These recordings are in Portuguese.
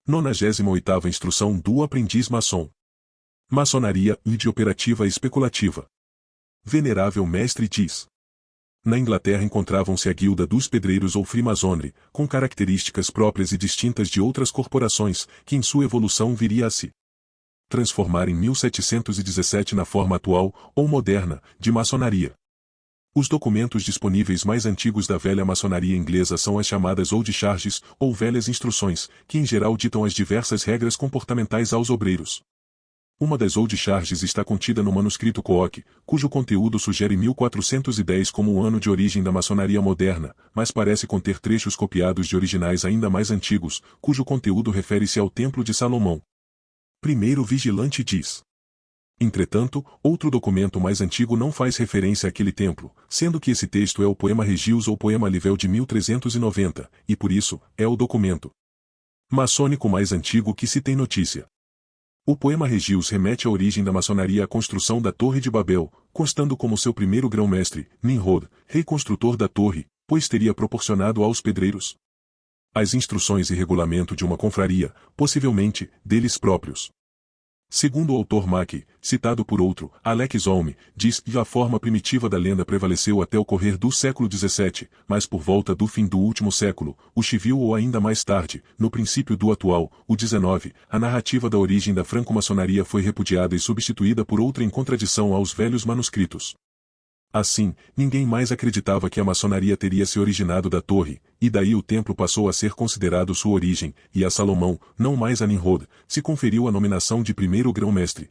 98ª Instrução do Aprendiz Maçom. Maçonaria e operativa especulativa. Venerável Mestre diz. Na Inglaterra encontravam-se a Guilda dos Pedreiros ou Freemasonry, com características próprias e distintas de outras corporações, que em sua evolução viria a se transformar em 1717 na forma atual, ou moderna, de maçonaria. Os documentos disponíveis mais antigos da velha maçonaria inglesa são as chamadas Old Charges, ou velhas instruções, que em geral ditam as diversas regras comportamentais aos obreiros. Uma das Old Charges está contida no manuscrito Cook, cujo conteúdo sugere 1410 como o ano de origem da maçonaria moderna, mas parece conter trechos copiados de originais ainda mais antigos, cujo conteúdo refere-se ao Templo de Salomão. Primeiro vigilante diz. Entretanto, outro documento mais antigo não faz referência àquele templo, sendo que esse texto é o Poema Regius ou Poema Livel de 1390, e por isso, é o documento maçônico mais antigo que se tem notícia. O Poema Regius remete à origem da maçonaria à construção da Torre de Babel, constando como seu primeiro grão-mestre, Nimrod, rei construtor da torre, pois teria proporcionado aos pedreiros as instruções e regulamento de uma confraria, possivelmente, deles próprios. Segundo o autor Mackey, citado por outro, Alex Holm, diz que a forma primitiva da lenda prevaleceu até o correr do século XVII, mas por volta do fim do último século, o civil ou ainda mais tarde, no princípio do atual, o XIX, a narrativa da origem da franco-maçonaria foi repudiada e substituída por outra em contradição aos velhos manuscritos. Assim, ninguém mais acreditava que a maçonaria teria se originado da torre, e daí o templo passou a ser considerado sua origem, e a Salomão, não mais a Nimrod, se conferiu a nominação de primeiro grão-mestre.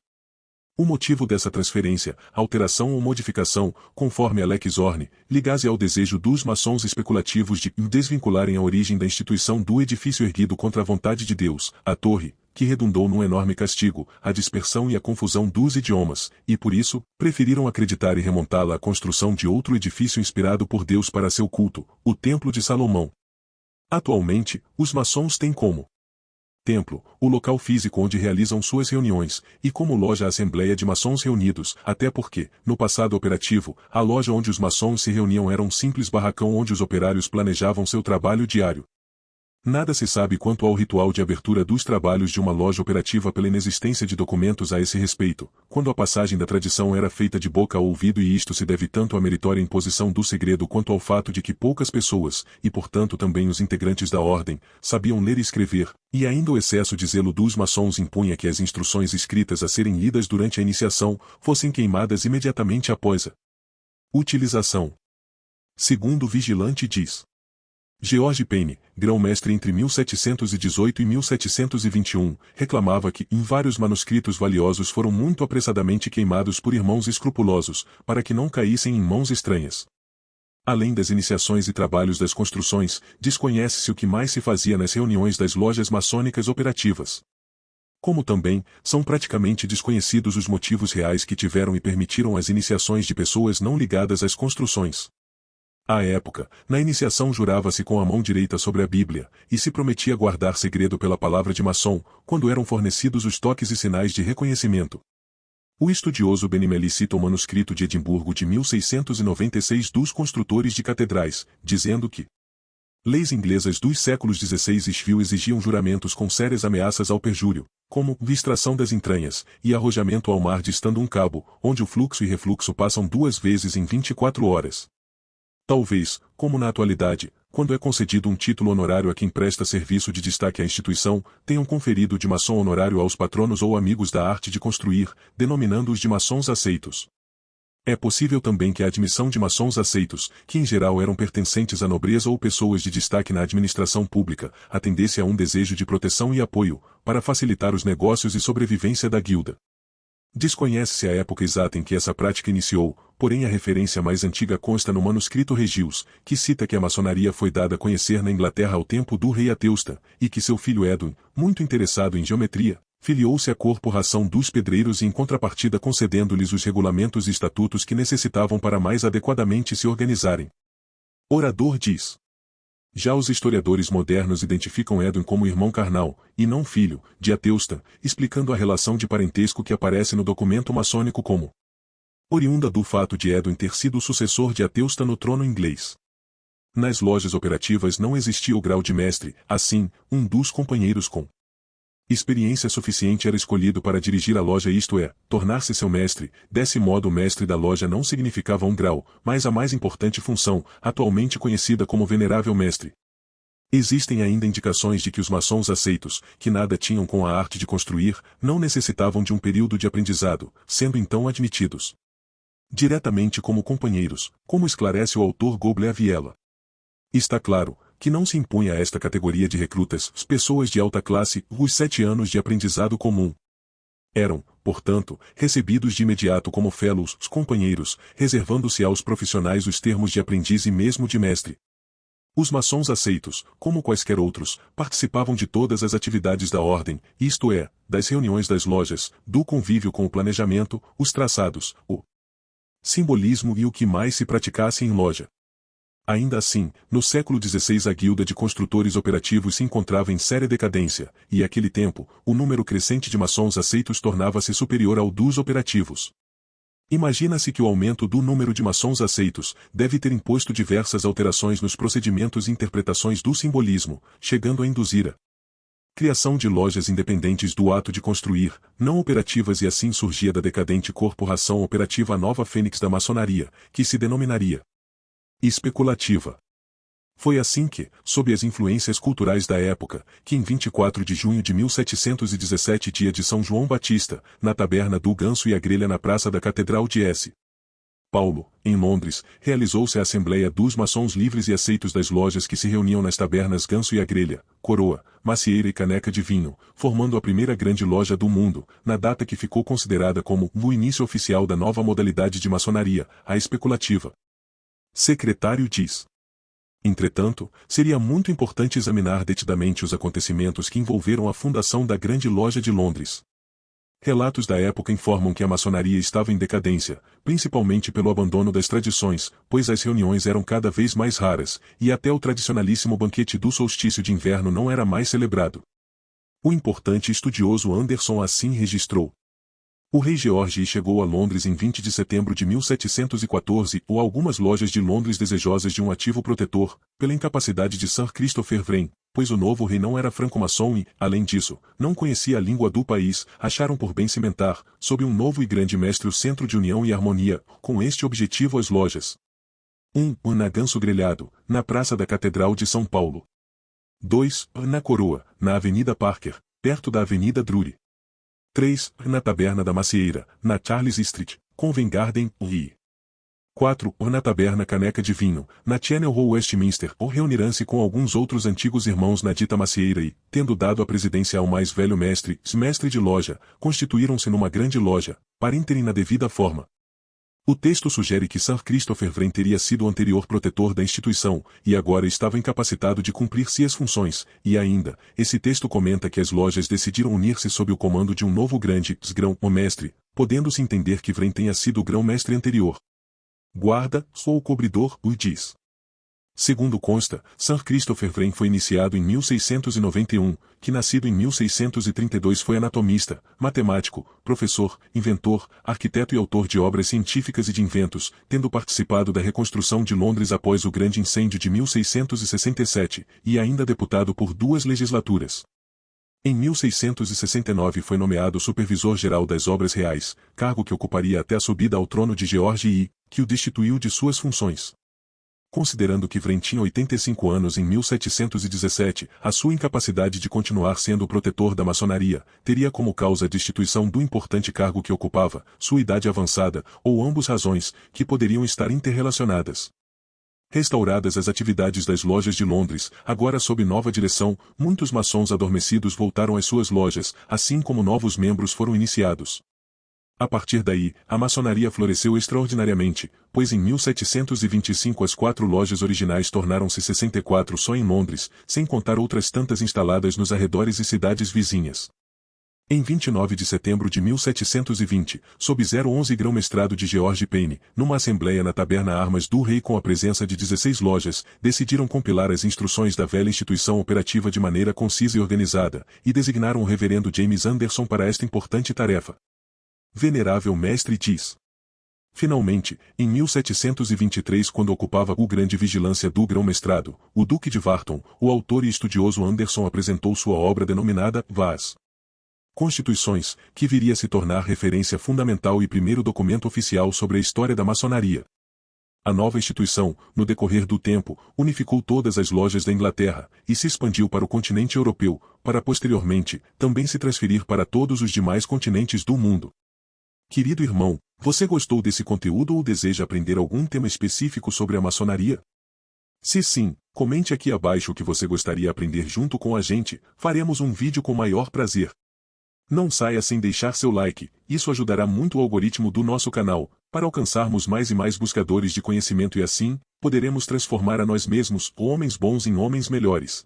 O motivo dessa transferência, alteração ou modificação, conforme Alex Horne, liga-se ao desejo dos maçons especulativos de desvincularem a origem da instituição do edifício erguido contra a vontade de Deus, a torre, que redundou num enorme castigo, a dispersão e a confusão dos idiomas, e por isso, preferiram acreditar e remontá-la à construção de outro edifício inspirado por Deus para seu culto, o Templo de Salomão. Atualmente, os maçons têm como templo, o local físico onde realizam suas reuniões, e como loja a Assembleia de Maçons Reunidos, até porque, no passado operativo, a loja onde os maçons se reuniam era um simples barracão onde os operários planejavam seu trabalho diário. Nada se sabe quanto ao ritual de abertura dos trabalhos de uma loja operativa pela inexistência de documentos a esse respeito, quando a passagem da tradição era feita de boca a ouvido, e isto se deve tanto à meritória imposição do segredo quanto ao fato de que poucas pessoas, e portanto também os integrantes da ordem, sabiam ler e escrever, e ainda o excesso de zelo dos maçons impunha que as instruções escritas a serem lidas durante a iniciação fossem queimadas imediatamente após a utilização. Segundo o vigilante diz. George Payne, grão-mestre entre 1718 e 1721, reclamava que vários manuscritos valiosos foram muito apressadamente queimados por irmãos escrupulosos, para que não caíssem em mãos estranhas. Além das iniciações e trabalhos das construções, desconhece-se o que mais se fazia nas reuniões das lojas maçônicas operativas. Como também, são praticamente desconhecidos os motivos reais que tiveram e permitiram as iniciações de pessoas não ligadas às construções. À época, na iniciação jurava-se com a mão direita sobre a Bíblia, e se prometia guardar segredo pela palavra de maçom, quando eram fornecidos os toques e sinais de reconhecimento. O estudioso Benimeli cita o manuscrito de Edimburgo de 1696 dos construtores de catedrais, dizendo que leis inglesas dos séculos XVI e XVII exigiam juramentos com sérias ameaças ao perjúrio, como extração das entranhas, e arrojamento ao mar distando um cabo, onde o fluxo e refluxo passam 2 vezes em 24 horas. Talvez, como na atualidade, quando é concedido um título honorário a quem presta serviço de destaque à instituição, tenham conferido de maçom honorário aos patronos ou amigos da arte de construir, denominando-os de maçons aceitos. É possível também que a admissão de maçons aceitos, que em geral eram pertencentes à nobreza ou pessoas de destaque na administração pública, atendesse a um desejo de proteção e apoio, para facilitar os negócios e sobrevivência da guilda. Desconhece-se a época exata em que essa prática iniciou, porém a referência mais antiga consta no manuscrito Regius, que cita que a maçonaria foi dada a conhecer na Inglaterra ao tempo do rei Ateusta, e que seu filho Edwin, muito interessado em geometria, filiou-se à corporação dos pedreiros e em contrapartida concedendo-lhes os regulamentos e estatutos que necessitavam para mais adequadamente se organizarem. Orador diz. Já os historiadores modernos identificam Edwin como irmão carnal, e não filho, de Ateusta, explicando a relação de parentesco que aparece no documento maçônico como oriunda do fato de Edwin ter sido o sucessor de Ateusta no trono inglês. Nas lojas operativas não existia o grau de mestre, assim, um dos companheiros com Experiência suficiente era escolhido para dirigir a loja, isto é, tornar-se seu mestre. Desse modo, o mestre da loja não significava um grau, mas a mais importante função, atualmente conhecida como venerável mestre. Existem ainda indicações de que os maçons aceitos, que nada tinham com a arte de construir, não necessitavam de um período de aprendizado, sendo então admitidos diretamente como companheiros, como esclarece o autor Goblet Viella. Está claro que não se impunha a esta categoria de recrutas pessoas de alta classe os 7 anos de aprendizado comum. Eram, portanto, recebidos de imediato como fellows, os companheiros, reservando-se aos profissionais os termos de aprendiz e mesmo de mestre. Os maçons aceitos, como quaisquer outros, participavam de todas as atividades da ordem, isto é, das reuniões das lojas, do convívio com o planejamento, os traçados, o simbolismo e o que mais se praticasse em loja. Ainda assim, no século XVI a guilda de construtores operativos se encontrava em séria decadência, e àquele tempo, o número crescente de maçons aceitos tornava-se superior ao dos operativos. Imagina-se que o aumento do número de maçons aceitos deve ter imposto diversas alterações nos procedimentos e interpretações do simbolismo, chegando a induzir a criação de lojas independentes do ato de construir, não operativas, e assim surgia da decadente corporação operativa a nova fênix da maçonaria, que se denominaria especulativa. Foi assim que, sob as influências culturais da época, que em 24 de junho de 1717, dia de São João Batista, na taberna do Ganso e a Grelha na Praça da Catedral de S. Paulo, em Londres, realizou-se a Assembleia dos Maçons Livres e Aceitos das lojas que se reuniam nas tabernas Ganso e a Grelha, Coroa, Macieira e Caneca de Vinho, formando a primeira grande loja do mundo, na data que ficou considerada como o início oficial da nova modalidade de maçonaria, a especulativa. Secretário diz. Entretanto, seria muito importante examinar detidamente os acontecimentos que envolveram a fundação da Grande Loja de Londres. Relatos da época informam que a maçonaria estava em decadência, principalmente pelo abandono das tradições, pois as reuniões eram cada vez mais raras, e até o tradicionalíssimo banquete do solstício de inverno não era mais celebrado. O importante estudioso Anderson assim registrou. O rei George I chegou a Londres em 20 de setembro de 1714, ou algumas lojas de Londres desejosas de um ativo protetor, pela incapacidade de Sir Christopher Wren, pois o novo rei não era franco-maçom e, além disso, não conhecia a língua do país, acharam por bem cimentar, sob um novo e grande mestre, o centro de união e harmonia, com este objetivo as lojas. 1. Na Ganso Grelhado, na Praça da Catedral de São Paulo. 2. Na Coroa, na Avenida Parker, perto da Avenida Drury. 3. Na Taberna da Macieira, na Charles Street, Covent Garden, e 4. Na Taberna Caneca de Vinho, na Channel Row, Westminster, ou reunirão-se com alguns outros antigos irmãos na dita macieira e, tendo dado a presidência ao mais velho mestre de loja, constituíram-se numa grande loja, parenterem na devida forma. O texto sugere que Sir Christopher Wren teria sido o anterior protetor da instituição, e agora estava incapacitado de cumprir suas funções, e ainda, esse texto comenta que as lojas decidiram unir-se sob o comando de um novo grande grão ou mestre, podendo-se entender que Wren tenha sido o grão-mestre anterior. Guarda, ou o cobridor, o diz. Segundo consta, Sir Christopher Wren foi iniciado em 1691, que nascido em 1632 foi anatomista, matemático, professor, inventor, arquiteto e autor de obras científicas e de inventos, tendo participado da reconstrução de Londres após o grande incêndio de 1667, e ainda deputado por 2 legislaturas. Em 1669 foi nomeado supervisor-geral das obras reais, cargo que ocuparia até a subida ao trono de George I, que o destituiu de suas funções. Considerando que Wren tinha 85 anos em 1717, a sua incapacidade de continuar sendo o protetor da maçonaria, teria como causa a destituição do importante cargo que ocupava, sua idade avançada, ou ambas razões, que poderiam estar interrelacionadas. Restauradas as atividades das lojas de Londres, agora sob nova direção, muitos maçons adormecidos voltaram às suas lojas, assim como novos membros foram iniciados. A partir daí, a maçonaria floresceu extraordinariamente, pois em 1725 as 4 lojas originais tornaram-se 64 só em Londres, sem contar outras tantas instaladas nos arredores e cidades vizinhas. Em 29 de setembro de 1720, sob 011 grão-mestrado de George Payne, numa assembleia na Taberna Armas do Rei com a presença de 16 lojas, decidiram compilar as instruções da velha instituição operativa de maneira concisa e organizada, e designaram o reverendo James Anderson para esta importante tarefa. Venerável mestre diz. Finalmente, em 1723, quando ocupava o grande vigilância do grão-mestrado, o Duque de Wharton, o autor e estudioso Anderson apresentou sua obra denominada Vaz. Constituições, que viria a se tornar referência fundamental e primeiro documento oficial sobre a história da maçonaria. A nova instituição, no decorrer do tempo, unificou todas as lojas da Inglaterra e se expandiu para o continente europeu, para posteriormente também se transferir para todos os demais continentes do mundo. Querido irmão, você gostou desse conteúdo ou deseja aprender algum tema específico sobre a maçonaria? Se sim, comente aqui abaixo o que você gostaria de aprender junto com a gente, faremos um vídeo com maior prazer. Não saia sem deixar seu like, isso ajudará muito o algoritmo do nosso canal, para alcançarmos mais e mais buscadores de conhecimento e assim, poderemos transformar a nós mesmos, homens bons em homens melhores.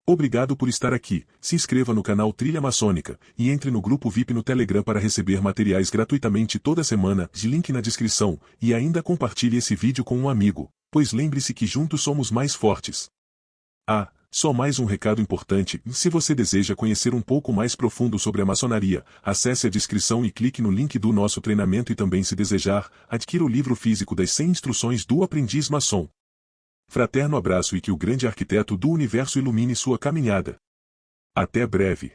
Obrigado por estar aqui, se inscreva no canal Trilha Maçônica, e entre no grupo VIP no Telegram para receber materiais gratuitamente toda semana, de link na descrição, e ainda compartilhe esse vídeo com um amigo, pois lembre-se que juntos somos mais fortes. Só mais um recado importante, se você deseja conhecer um pouco mais profundo sobre a maçonaria, acesse a descrição e clique no link do nosso treinamento e também se desejar, adquira o livro físico das 100 instruções do aprendiz maçom. Fraterno abraço e que o grande arquiteto do universo ilumine sua caminhada. Até breve.